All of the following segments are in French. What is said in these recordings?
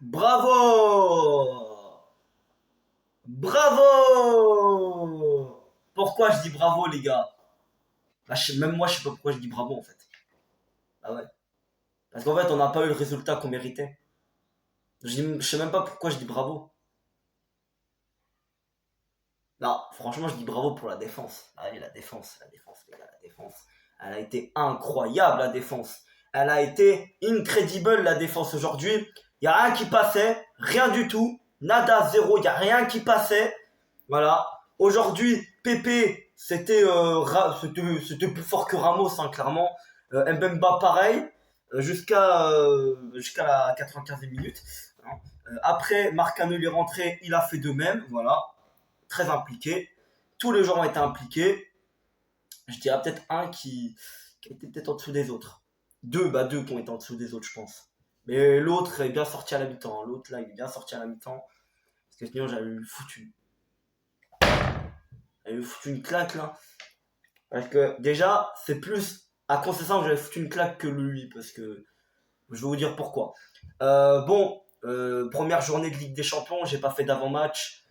Bravo! Bravo! Pourquoi je dis bravo, les gars? Même moi, je sais pas pourquoi je dis bravo, en fait. Ah ouais. Parce qu'en fait, on n'a pas eu le résultat qu'on méritait. Je sais même pas pourquoi je dis bravo. Non, franchement, je dis bravo pour la défense. Ah oui, la défense, les gars, la défense. Elle a été incroyable, la défense. Elle a été incredible, la défense aujourd'hui. Il n'y a rien qui passait, rien du tout. Nada, zéro, il n'y a rien qui passait. Voilà. Aujourd'hui, Pépé, c'était plus fort que Ramos, hein, clairement. Mbemba, pareil, jusqu'à la 95e minute. Hein. Après, Marcano est rentré, il a fait de même. Voilà, très impliqué. Tous les joueurs ont été impliqués. Je dirais peut-être un qui était peut-être en dessous des autres. Deux qui ont été en dessous des autres, je pense. Mais l'autre est bien sorti à la mi-temps. L'autre, là, il est bien sorti à la mi-temps. Parce que sinon, j'avais eu foutu une claque, là. Parce que déjà, c'est plus à Conceição que j'avais foutu une claque que lui. Parce que je vais vous dire pourquoi. Première journée de Ligue des Champions, j'ai pas fait d'avant-match.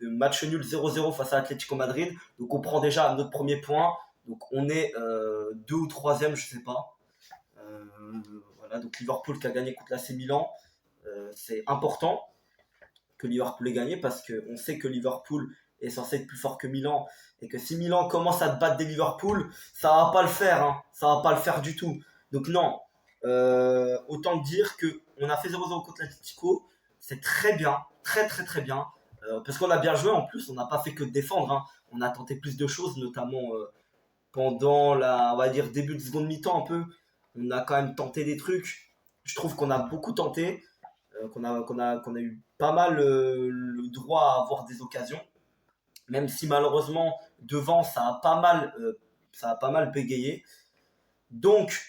Match nul 0-0 face à Atlético Madrid. Donc on prend déjà notre premier point. Donc on est deux ou troisième, je sais pas. Voilà, donc Liverpool qui a gagné contre l'AC Milan. C'est important que Liverpool ait gagné parce qu'on sait que Liverpool est censé être plus fort que Milan et que si Milan commence à te battre des Liverpool, ça va pas le faire, hein. Ça va pas le faire du tout. Donc non, autant dire que on a fait 0-0 contre l'Atlético, c'est très bien, très très très bien, parce qu'on a bien joué en plus, on n'a pas fait que défendre, hein. On a tenté plus de choses, notamment pendant on va dire début de seconde mi-temps un peu, on a quand même tenté des trucs. Je trouve qu'on a beaucoup tenté, qu'on a eu pas mal le droit à avoir des occasions, même si malheureusement devant ça a pas mal bégayé. Donc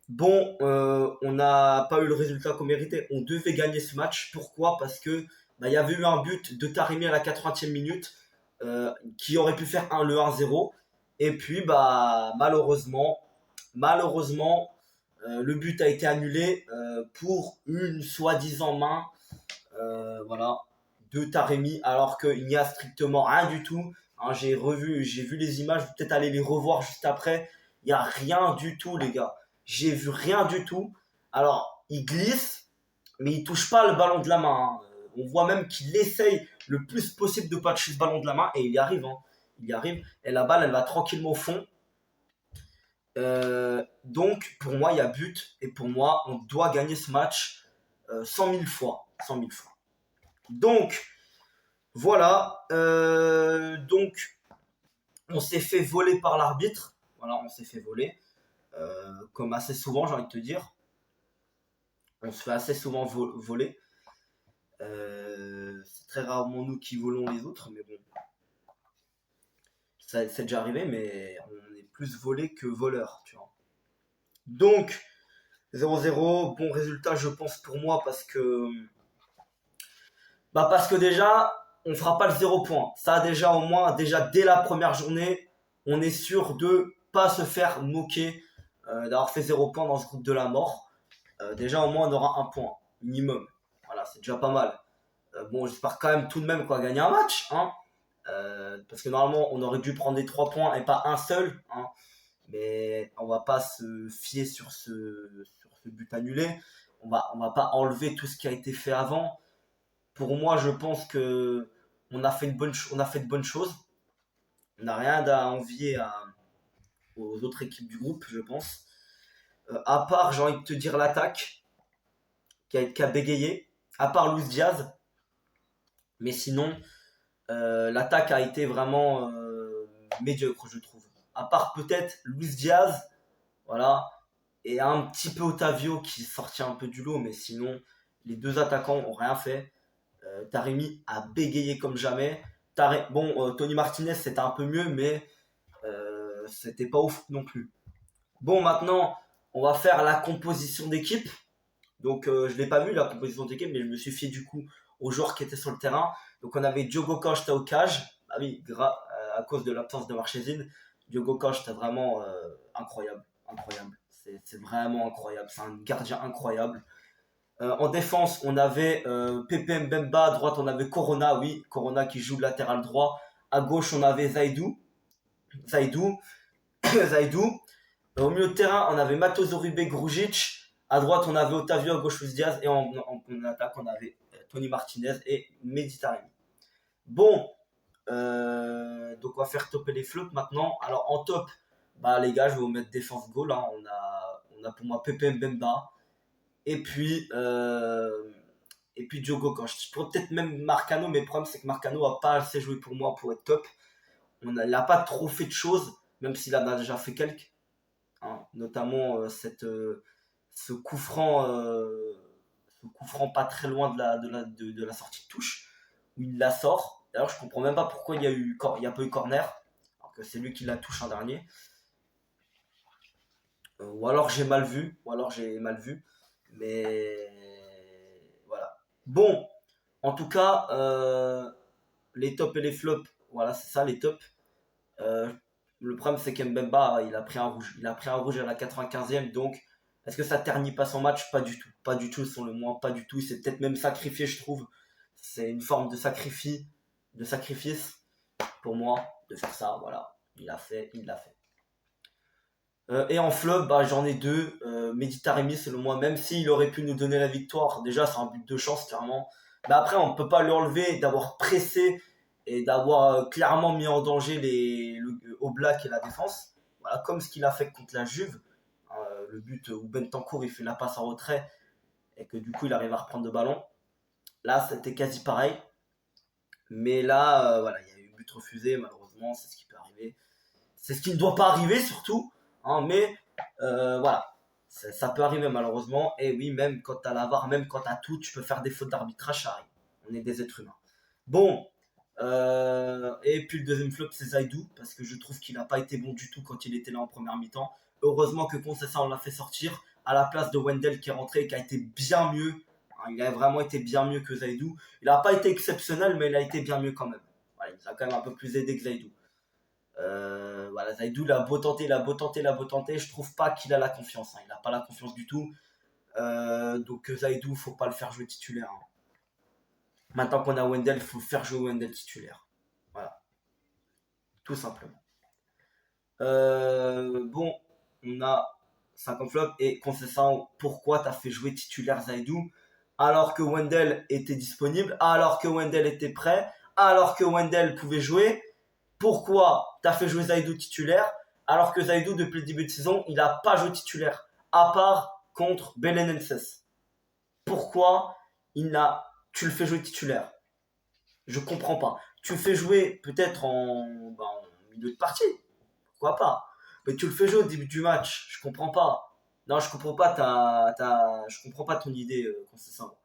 bon, on n'a pas eu le résultat qu'on méritait. On devait gagner ce match. Pourquoi? Parce que il y avait eu un but de Taremi à la 80e minute qui aurait pu faire le 1-0. Et puis malheureusement, le but a été annulé pour une soi-disant main, voilà, de Taremi, alors qu'il n'y a strictement rien du tout. Hein, j'ai vu les images, je vais peut-être aller les revoir juste après. Il n'y a rien du tout, les gars. J'ai vu rien du tout. Alors, il glisse, mais il touche pas le ballon de la main, hein. On voit même qu'il essaye le plus possible de pas toucher le ballon de la main et il y arrive, hein. Il y arrive. Et la balle, elle va tranquillement au fond. Donc, pour moi, il y a but. Et pour moi, on doit gagner ce match 100 000 fois. 100 000 fois. Donc, voilà. Donc, on s'est fait voler par l'arbitre. Voilà, on s'est fait voler. Comme assez souvent, j'ai envie de te dire. On se fait assez souvent voler. C'est très rarement nous qui volons les autres, mais bon. C'est déjà arrivé, mais on est plus volé que voleur, tu vois. Donc, 0-0, bon résultat, je pense, pour moi, parce que déjà, on fera pas le 0 point. Ça, déjà, au moins, déjà, dès la première journée, on est sûr de pas se faire moquer d'avoir fait 0 point dans ce groupe de la mort. Déjà, au moins, on aura un point, minimum. Voilà, c'est déjà pas mal. Bon, j'espère quand même tout de même qu'on va gagner un match, hein. Parce que normalement, on aurait dû prendre les 3 points et pas un seul, hein. Mais on va pas se fier sur ce but annulé. On va pas enlever tout ce qui a été fait avant. Pour moi, je pense que on a fait de bonnes choses. On n'a rien à envier aux autres équipes du groupe, je pense. À part, j'ai envie de te dire, l'attaque qui a bégayé. À part Luis Diaz. Mais sinon, l'attaque a été vraiment médiocre, je trouve. À part peut-être Luis Diaz, voilà, et un petit peu Otavio qui sortit un peu du lot, mais sinon, les deux attaquants ont rien fait. Taremi a bégayé comme jamais. Tony Martinez c'était un peu mieux, mais c'était pas ouf non plus. Bon, maintenant, on va faire la composition d'équipe. Donc, je l'ai pas vu la composition d'équipe, mais je me suis fié du coup aux joueurs qui étaient sur le terrain. Donc, on avait Diogo Costa au cage. Ah oui, à cause de l'absence de Marchesine. Diogo Costa vraiment incroyable, incroyable. C'est vraiment incroyable. C'est un gardien incroyable. En défense, on avait Pepe Mbemba. À droite, on avait Corona, oui, Corona qui joue de latéral droit. À gauche, on avait Zaidou, Zaidou. Au milieu de terrain, on avait Matos Uribe Grujic. À droite, on avait Otavio, à gauche Luis Diaz. Et en attaque, on avait Tony Martinez et Mehdi Taremi. Bon, donc on va faire topper les flops maintenant. Alors en top, bah les gars, je vais vous mettre défense goal. Hein. On a pour moi Pepe Mbemba. Et puis, Diogo Costa. Je pourrais peut-être même Marcano, mais le problème c'est que Marcano a pas assez joué pour moi pour être top. Il n'a pas trop fait de choses, même s'il en a déjà fait quelques. Hein. Notamment ce coup franc pas très loin de la sortie de touche, où il la sort. D'ailleurs, je comprends même pas pourquoi il y a pas eu corner, alors que c'est lui qui la touche en dernier. Ou alors j'ai mal vu, mais voilà. Bon, en tout cas, les tops et les flops, voilà, c'est ça les tops. Euh, le problème c'est qu'Mbemba il a pris un rouge. Il a pris un rouge à la 95e, donc est-ce que ça ternit pas son match? Pas du tout. Pas du tout, sont le moins, pas du tout. Il s'est peut-être même sacrifié, je trouve. C'est une forme de sacrifice pour moi de faire ça, voilà. Il l'a fait. Et en flop, bah, j'en ai deux. Mehdi Taremi, selon moi, même s'il aurait pu nous donner la victoire, déjà c'est un but de chance, clairement. Mais après, on ne peut pas lui enlever d'avoir pressé et d'avoir clairement mis en danger Oblak et la défense. Voilà, comme ce qu'il a fait contre la Juve. Le but où Bentancur il fait la passe en retrait et que du coup il arrive à reprendre le ballon. Là, c'était quasi pareil. Mais là, voilà, il y a eu but refusé, malheureusement, c'est ce qui peut arriver. C'est ce qui ne doit pas arriver surtout, hein, mais voilà, ça peut arriver malheureusement. Et oui, même quand t'as la VAR, même quand t'as tout, tu peux faire des fautes d'arbitrage, ça arrive. On est des êtres humains. Bon, et puis le deuxième flop, c'est Zaidou, parce que je trouve qu'il n'a pas été bon du tout quand il était là en première mi-temps. Heureusement que Concessa on l'a fait sortir à la place de Wendell qui est rentré et qui a été bien mieux. Hein, il a vraiment été bien mieux que Zaidou. Il n'a pas été exceptionnel, mais il a été bien mieux quand même. Voilà, il nous a quand même un peu plus aidé que Zaidou. Voilà, Zaidou, il a beau tenter, je trouve pas qu'il a la confiance. Hein. Il n'a pas la confiance du tout. Donc Zaidou, faut pas le faire jouer titulaire. Hein. Maintenant qu'on a Wendell, il faut faire jouer Wendell titulaire. Voilà, tout simplement. Bon, on a 50 flops et concernant pourquoi tu as fait jouer titulaire Zaidou alors que Wendell était disponible, alors que Wendell était prêt, alors que Wendell pouvait jouer. Pourquoi tu as fait jouer Zaidou titulaire alors que Zaidou, depuis le début de saison, il n'a pas joué titulaire, à part contre Belenenses. Pourquoi tu le fais jouer titulaire? Je comprends pas. Tu le fais jouer peut-être en milieu de partie, pourquoi pas. Mais tu le fais jouer au début du match, je comprends pas. Non, je comprends pas je comprends pas ton idée, Constant.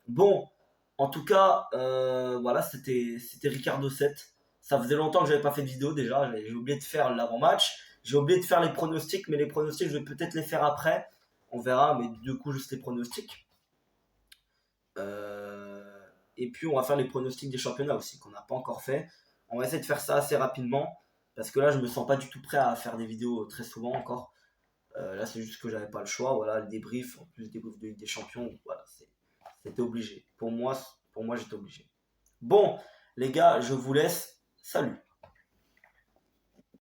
Bon, en tout cas, voilà, c'était Ricardo 7. Ça faisait longtemps que j'avais pas fait de vidéo déjà. J'ai oublié de faire l'avant-match. J'ai oublié de faire les pronostics, mais les pronostics, je vais peut-être les faire après. On verra, mais du coup, juste les pronostics. Et puis, on va faire les pronostics des championnats aussi, qu'on n'a pas encore fait. On va essayer de faire ça assez rapidement. Parce que là, je me sens pas du tout prêt à faire des vidéos très souvent encore. Là, c'est juste que j'avais pas le choix. Voilà, le débrief, en plus le débrief de Ligue des Champions. Voilà, c'était obligé. Pour moi, j'étais obligé. Bon, les gars, je vous laisse. Salut.